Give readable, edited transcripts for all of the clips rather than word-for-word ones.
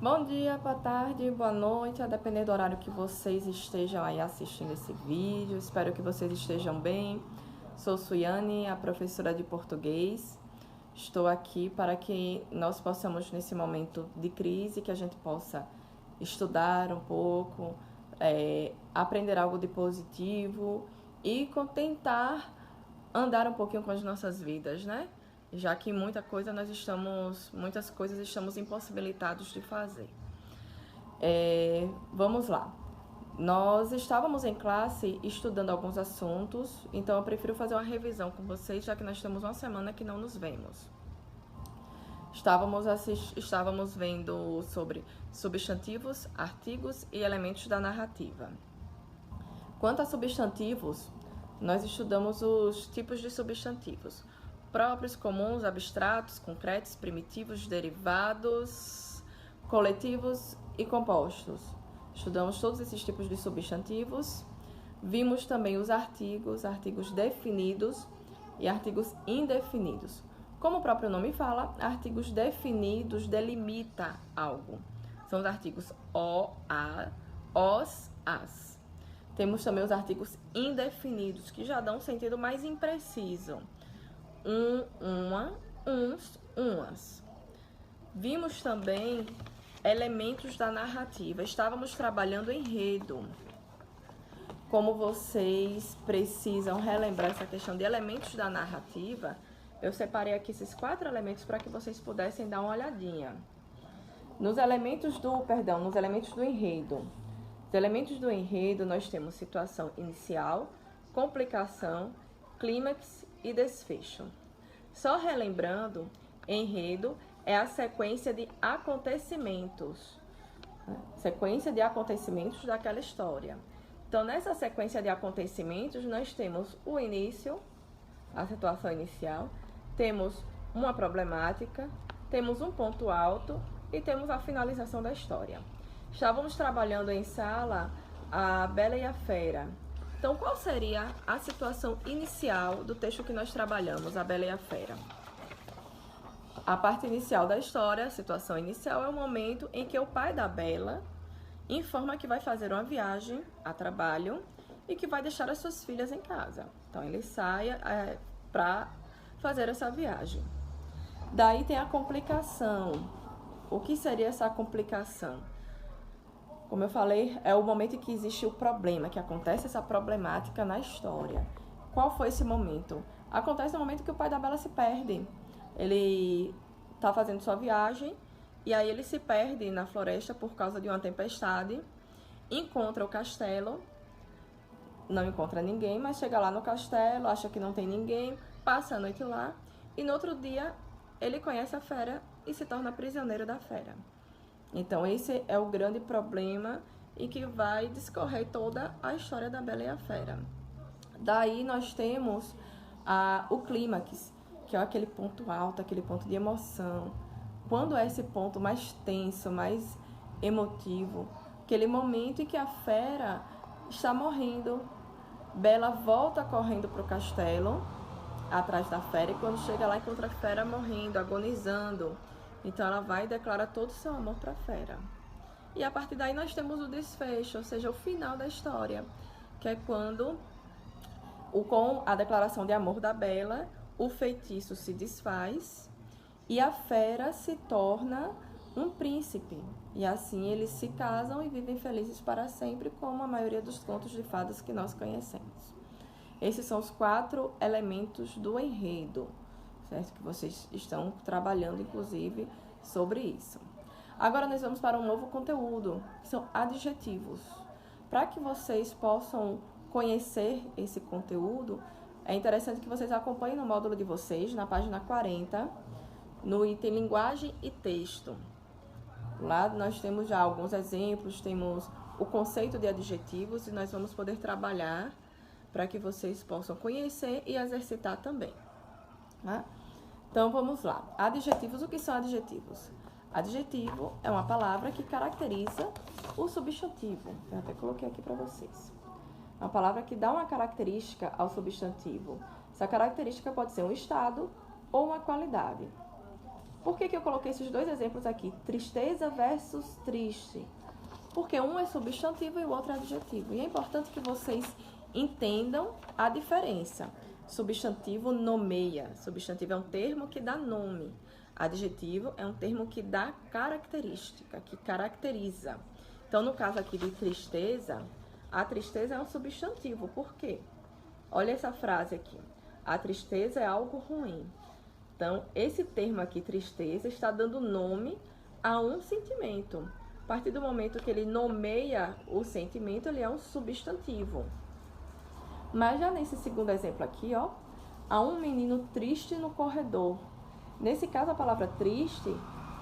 Bom dia, boa tarde, boa noite, a depender do horário que vocês estejam aí assistindo esse vídeo. Espero que vocês estejam bem. Sou Suiane, a professora de português. Estou aqui para que nós possamos, nesse momento de crise, que a gente possa estudar um pouco, aprender algo de positivo e tentar andar um pouquinho com as nossas vidas, né? Já que muitas coisas estamos impossibilitados de fazer. Vamos lá. Nós estávamos em classe estudando alguns assuntos, então eu prefiro fazer uma revisão com vocês, já que nós temos uma semana que não nos vemos. Estávamos vendo sobre substantivos, artigos e elementos da narrativa. Quanto a substantivos, nós estudamos os tipos de substantivos: próprios, comuns, abstratos, concretos, primitivos, derivados, coletivos e compostos. Estudamos todos esses tipos de substantivos. Vimos também os artigos definidos e artigos indefinidos. Como o próprio nome fala, artigos definidos delimita algo. São os artigos o, a, os, as. Temos também os artigos indefinidos, que já dão um sentido mais impreciso. Uma, uns, umas. Vimos também elementos da narrativa. Estávamos trabalhando enredo. Como vocês precisam relembrar essa questão de elementos da narrativa, eu separei aqui esses 4 elementos para que vocês pudessem dar uma olhadinha. Nos elementos do enredo. Os elementos do enredo, nós temos situação inicial, complicação, clímax e desfecho. Só relembrando, enredo é a sequência de acontecimentos. Sequência de acontecimentos daquela história. Então, nessa sequência de acontecimentos, nós temos o início, a situação inicial, temos uma problemática, temos um ponto alto e temos a finalização da história. Estávamos trabalhando em sala a Bela e a Fera. Então, qual seria a situação inicial do texto que nós trabalhamos, a Bela e a Fera? A parte inicial da história, a situação inicial, é o momento em que o pai da Bela informa que vai fazer uma viagem a trabalho e que vai deixar as suas filhas em casa. Então, ele sai para fazer essa viagem. Daí tem a complicação. O que seria essa complicação? Como eu falei, é o momento em que existe o problema, que acontece essa problemática na história. Qual foi esse momento? Acontece no momento que o pai da Bela se perde. Ele está fazendo sua viagem e aí ele se perde na floresta por causa de uma tempestade. Encontra o castelo, não encontra ninguém, mas chega lá no castelo, acha que não tem ninguém, passa a noite lá e no outro dia ele conhece a fera e se torna prisioneiro da fera. Então, esse é o grande problema e que vai discorrer toda a história da Bela e a Fera. Daí, nós temos o clímax, que é aquele ponto alto, aquele ponto de emoção. Quando é esse ponto mais tenso, mais emotivo, aquele momento em que a fera está morrendo. Bela volta correndo para o castelo, atrás da fera, e quando chega lá, encontra a fera morrendo, agonizando. Então, ela vai e declara todo o seu amor para a fera. E a partir daí nós temos o desfecho, ou seja, o final da história, que é quando, com a declaração de amor da Bela, o feitiço se desfaz e a fera se torna um príncipe. E assim eles se casam e vivem felizes para sempre, como a maioria dos contos de fadas que nós conhecemos. Esses são os 4 elementos do enredo, certo? Que vocês estão trabalhando, inclusive, sobre isso. Agora nós vamos para um novo conteúdo, que são adjetivos. Para que vocês possam conhecer esse conteúdo, é interessante que vocês acompanhem no módulo de vocês, na página 40, no item linguagem e texto. Lá nós temos já alguns exemplos, temos o conceito de adjetivos e nós vamos poder trabalhar para que vocês possam conhecer e exercitar também. Tá? Então, vamos lá. Adjetivos, o que são adjetivos? Adjetivo é uma palavra que caracteriza o substantivo. Eu até coloquei aqui para vocês. É uma palavra que dá uma característica ao substantivo. Essa característica pode ser um estado ou uma qualidade. Por que eu coloquei esses dois exemplos aqui? Tristeza versus triste. Porque um é substantivo e o outro é adjetivo. E é importante que vocês entendam a diferença. Substantivo nomeia. Substantivo é um termo que dá nome. Adjetivo é um termo que dá característica, que caracteriza. Então, no caso aqui de tristeza, a tristeza é um substantivo. Por quê? Olha essa frase aqui. A tristeza é algo ruim. Então, esse termo aqui, tristeza, está dando nome a um sentimento. A partir do momento que ele nomeia o sentimento, ele é um substantivo. Mas já nesse segundo exemplo aqui, ó, há um menino triste no corredor. Nesse caso, a palavra triste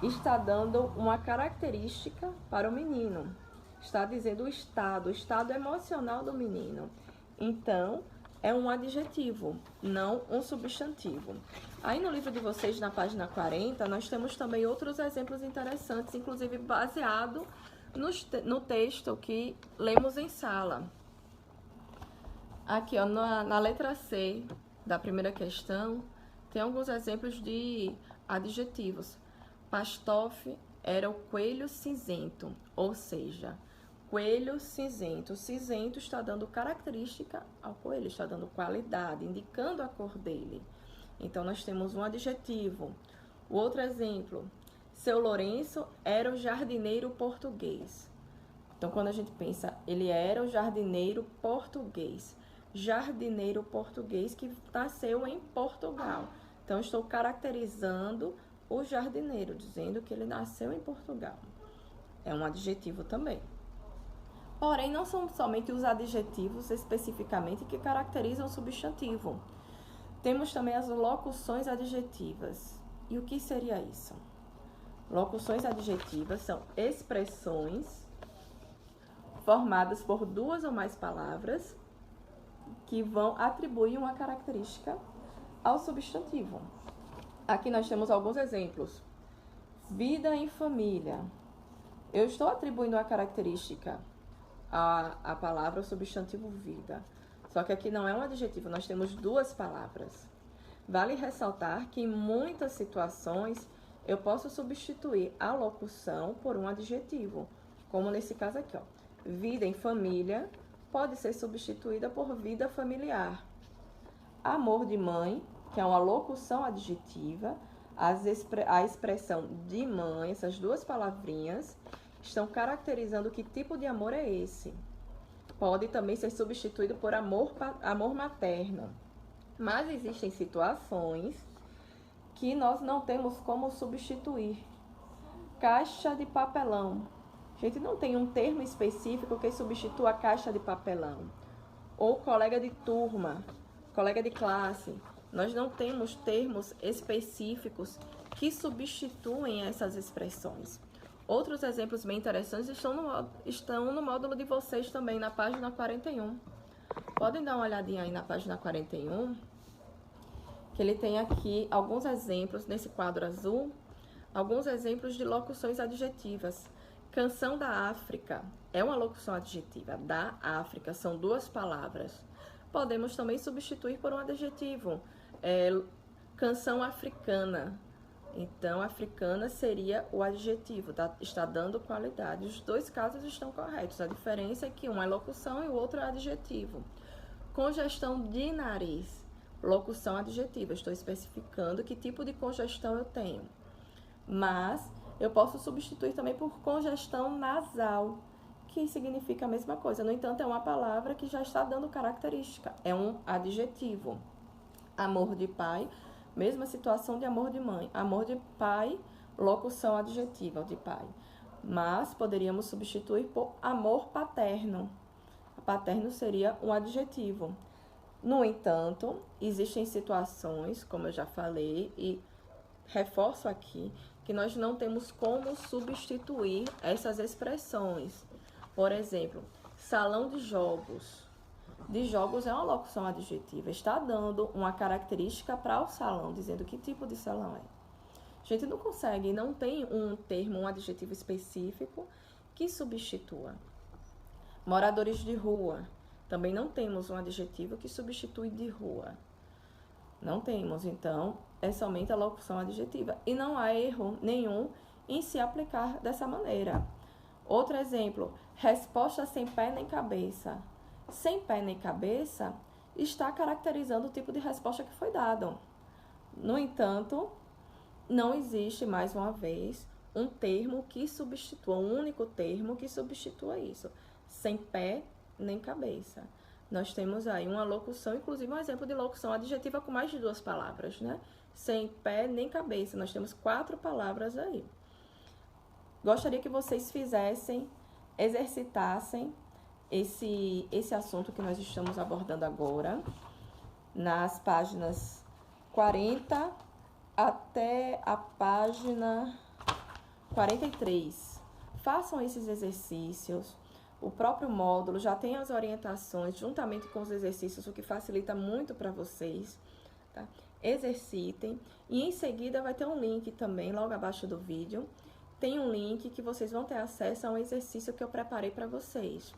está dando uma característica para o menino. Está dizendo o estado emocional do menino. Então, é um adjetivo, não um substantivo. Aí no livro de vocês, na página 40, nós temos também outros exemplos interessantes, inclusive baseado no texto que lemos em sala. Aqui, ó, na letra C da primeira questão, tem alguns exemplos de adjetivos. Pastoff era o coelho cinzento, ou seja, coelho cinzento. O cinzento está dando característica ao coelho, está dando qualidade, indicando a cor dele. Então, nós temos um adjetivo. O outro exemplo, seu Lourenço era o jardineiro português. Então, quando a gente pensa, ele era o jardineiro português. Jardineiro português que nasceu em Portugal. Então, estou caracterizando o jardineiro, dizendo que ele nasceu em Portugal. É um adjetivo também. Porém, não são somente os adjetivos especificamente que caracterizam o substantivo. Temos também as locuções adjetivas. E o que seria isso? Locuções adjetivas são expressões formadas por duas ou mais palavras que vão atribuir uma característica ao substantivo. Aqui nós temos alguns exemplos. Vida em família. Eu estou atribuindo uma característica à palavra, o substantivo vida. Só que aqui não é um adjetivo, nós temos duas palavras. Vale ressaltar que em muitas situações eu posso substituir a locução por um adjetivo, como nesse caso aqui, ó. Vida em família pode ser substituída por vida familiar. Amor de mãe, que é uma locução adjetiva, a expressão de mãe, essas duas palavrinhas, estão caracterizando que tipo de amor é esse. Pode também ser substituído por amor materno. Mas existem situações que nós não temos como substituir. Caixa de papelão. A gente não tem um termo específico que substitua a caixa de papelão. Ou colega de turma, colega de classe. Nós não temos termos específicos que substituem essas expressões. Outros exemplos bem interessantes estão no módulo de vocês também, na página 41. Podem dar uma olhadinha aí na página 41, que ele tem aqui alguns exemplos, nesse quadro azul, alguns exemplos de locuções adjetivas. Canção da África é uma locução adjetiva. Da África são duas palavras. Podemos também substituir por um adjetivo. Canção africana. Então, africana seria o adjetivo, está dando qualidade. Os dois casos estão corretos. A diferença é que um é locução e o outro é adjetivo. Congestão de nariz. Locução adjetiva. Estou especificando que tipo de congestão eu tenho. Mas eu posso substituir também por congestão nasal, que significa a mesma coisa. No entanto, é uma palavra que já está dando característica. É um adjetivo. Amor de pai, mesma situação de amor de mãe. Amor de pai, locução adjetiva de pai. Mas poderíamos substituir por amor paterno. Paterno seria um adjetivo. No entanto, existem situações, como eu já falei, e reforço aqui, que nós não temos como substituir essas expressões. Por exemplo, salão de jogos. De jogos é uma locução adjetiva. Está dando uma característica para o salão, dizendo que tipo de salão é. A gente não consegue, não tem um termo, um adjetivo específico que substitua. Moradores de rua. Também não temos um adjetivo que substitui de rua. Não temos, então, é somente a locução adjetiva. E não há erro nenhum em se aplicar dessa maneira. Outro exemplo, resposta sem pé nem cabeça. Sem pé nem cabeça está caracterizando o tipo de resposta que foi dado. No entanto, não existe, mais uma vez, um termo que substitua, um único termo que substitua isso. Sem pé nem cabeça. Nós temos aí uma locução, inclusive um exemplo de locução adjetiva com mais de 2 palavras, né? Sem pé nem cabeça. Nós temos 4 palavras aí. Gostaria que vocês fizessem, exercitassem esse assunto que nós estamos abordando agora, nas páginas 40 até a página 43. Façam esses exercícios. O próprio módulo já tem as orientações juntamente com os exercícios, o que facilita muito para vocês, tá? Exercitem. E em seguida vai ter um link também, logo abaixo do vídeo. Tem um link que vocês vão ter acesso a um exercício que eu preparei para vocês,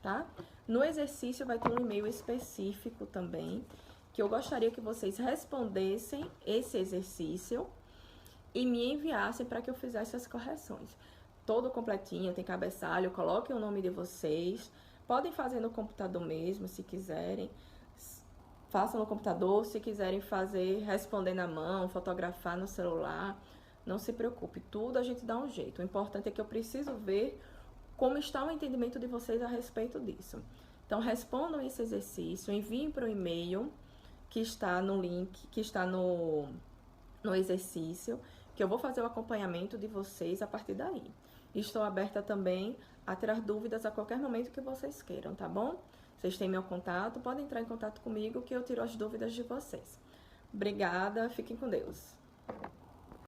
tá? No exercício vai ter um e-mail específico também, que eu gostaria que vocês respondessem esse exercício e me enviassem para que eu fizesse as correções. Todo completinho, tem cabeçalho, coloquem o nome de vocês. Podem fazer no computador mesmo, se quiserem. Façam no computador, se quiserem fazer, responder na mão, fotografar no celular. Não se preocupe, tudo a gente dá um jeito. O importante é que eu preciso ver como está o entendimento de vocês a respeito disso. Então, respondam esse exercício, enviem para o e-mail que está no link, que está no exercício, que eu vou fazer o acompanhamento de vocês a partir daí. Estou aberta também a tirar dúvidas a qualquer momento que vocês queiram, tá bom? Vocês têm meu contato, podem entrar em contato comigo que eu tiro as dúvidas de vocês. Obrigada, fiquem com Deus.